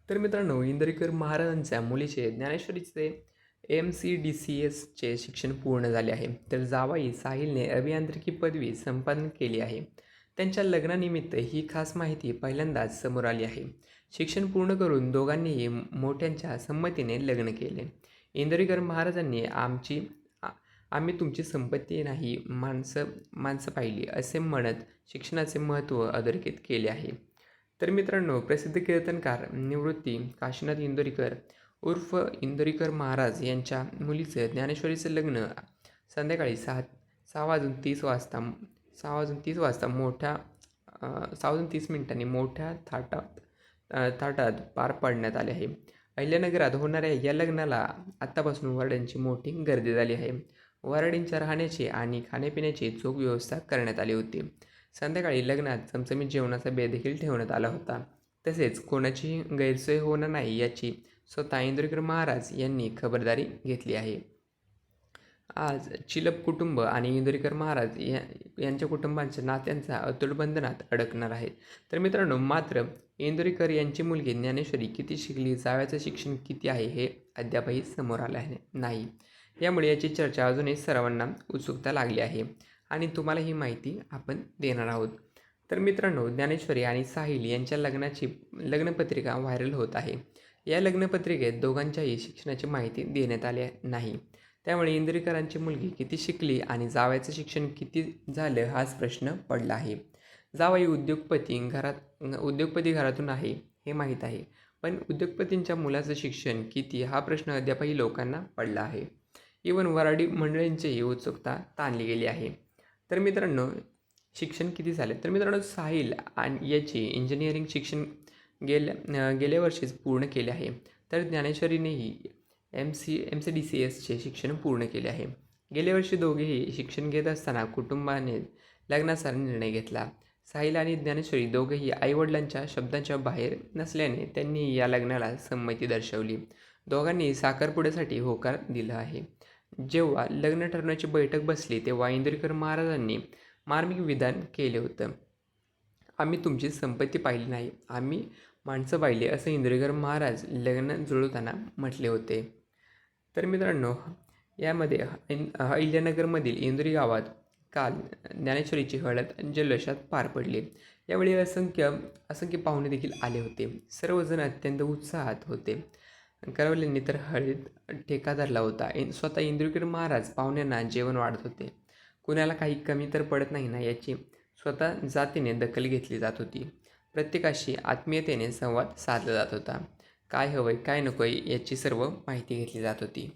तर मित्रांनो, इंदोरीकर महाराजांच्या मुलीचे ज्ञानेश्वरीचे MCDCSचे शिक्षण पूर्ण झाले आहे. तर जावाई साहिलने अभियांत्रिकी पदवी संपादन केली आहे. त्यांच्या लग्नानिमित्त ही खास माहिती पहिल्यांदाच समोर आली आहे. शिक्षण पूर्ण करून दोघांनीही मोठ्यांच्या संमतीने लग्न केले. इंदोरीकर महाराजांनी आम्ही तुमची संपत्ती नाही, माणसं माणसं पाहिली असे म्हणत शिक्षणाचे महत्त्व अधोरेखित केले आहे. तर मित्रांनो, प्रसिद्ध कीर्तनकार निवृत्ती काशीनाथ इंदोरीकर उर्फ इंदोरीकर महाराज यांच्या मुलीचं ज्ञानेश्वरीचं लग्न संध्याकाळी 6:30 वाजता 6:30 वाजता 6:30 मोठ्या थाटात पार पाडण्यात आले आहे. अहिल्यानगरात होणाऱ्या या लग्नाला आत्तापासून वऱ्हाड्यांची मोठी गर्दी झाली आहे. वऱ्हाडींच्या राहण्याची आणि खाण्यापिण्याची चोख व्यवस्था करण्यात आली होती. संध्याकाळी लग्नात चमचमीत जेवणाचा बेत देखील ठेवण्यात आला होता. तसेच कोणाचीही गैरसोय होणार नाही याची स्वतः इंदोरीकर महाराज यांनी खबरदारी घेतली आहे. आज चिलप कुटुंब आणि इंदोरीकर महाराज यांच्या कुटुंबांच्या नात्यांचा अतूट बंधनात अडकणार आहेत. तर मित्रांनो, मात्र इंदोरीकर यांची मुलगी ज्ञानेश्वरी किती शिकली, जावयाचं शिक्षण किती आहे हे अद्यापही समोर आलं नाही. यामुळे याची चर्चा अजूनही सर्वांना उत्सुकता लागली आहे आणि तुम्हाला ही माहिती आपण देणार आहोत. तर मित्रांनो, ज्ञानेश्वरी आणि साहिल यांच्या लग्नाची लग्नपत्रिका व्हायरल होत आहे. या लग्नपत्रिकेत दोघांच्याही शिक्षणाची माहिती देण्यात आली नाही. त्यामुळे इंदोरीकरांची मुलगी किती शिकली आणि जावयाचं शिक्षण किती झालं हाच प्रश्न पडला आहे. जावई उद्योगपती घरातून आहे हे माहीत आहे, पण उद्योगपतींच्या मुलाचं शिक्षण किती हा प्रश्न अद्यापही लोकांना पडला आहे. इवन वऱ्हाडी मंडळींचीही उत्सुकता ताणली गेली आहे. तर मित्रांनो, शिक्षण किती झाले? तर मित्रांनो, साहिल आणि याची इंजिनिअरिंग शिक्षण गेल्या वर्षीच पूर्ण केले आहे. तर ज्ञानेश्वरीनेही MCDCSचे शिक्षण पूर्ण केले आहे. गेल्या वर्षी दोघेही शिक्षण घेत असताना कुटुंबाने लग्नाचा निर्णय घेतला. साहिल आणि ज्ञानेश्वरी दोघेही आईवडिलांच्या शब्दांच्या बाहेर नसल्याने त्यांनी या लग्नाला संमती दर्शवली. दोघांनी साखरपुड्यासाठी होकार दिला आहे. जेव्हा लग्न ठरवण्याची बैठक बसली तेव्हा इंदोरीकर महाराजांनी मार्मिक विधान केले होतं. आम्ही तुमची संपत्ती पाहिली नाही, आम्ही माणसं पाहिली असं इंदोरीकर महाराज लग्न जुळवताना म्हटले होते. तर मित्रांनो, यामध्ये अहिल्यानगरमधील इंदोरी गावात काल ज्ञानेश्वरीची हळद जल्लोषात पार पडली. यावेळी असंख्य पाहुणे देखील आले होते. सर्वजण अत्यंत उत्साहात होते. करवल्यांनी तर हळद ठेका धरला होता. स्वतः इंदोरीकर महाराज पाहुण्यांना जेवण वाढत होते. कुणाला काही कमी तर पडत नाही ना याची स्वतः जातीने दखल घेतली जात होती. प्रत्येकाशी आत्मीयतेने संवाद साधला जात होता. काय हवंय काय नकोय याची सर्व माहिती घेतली जात होती.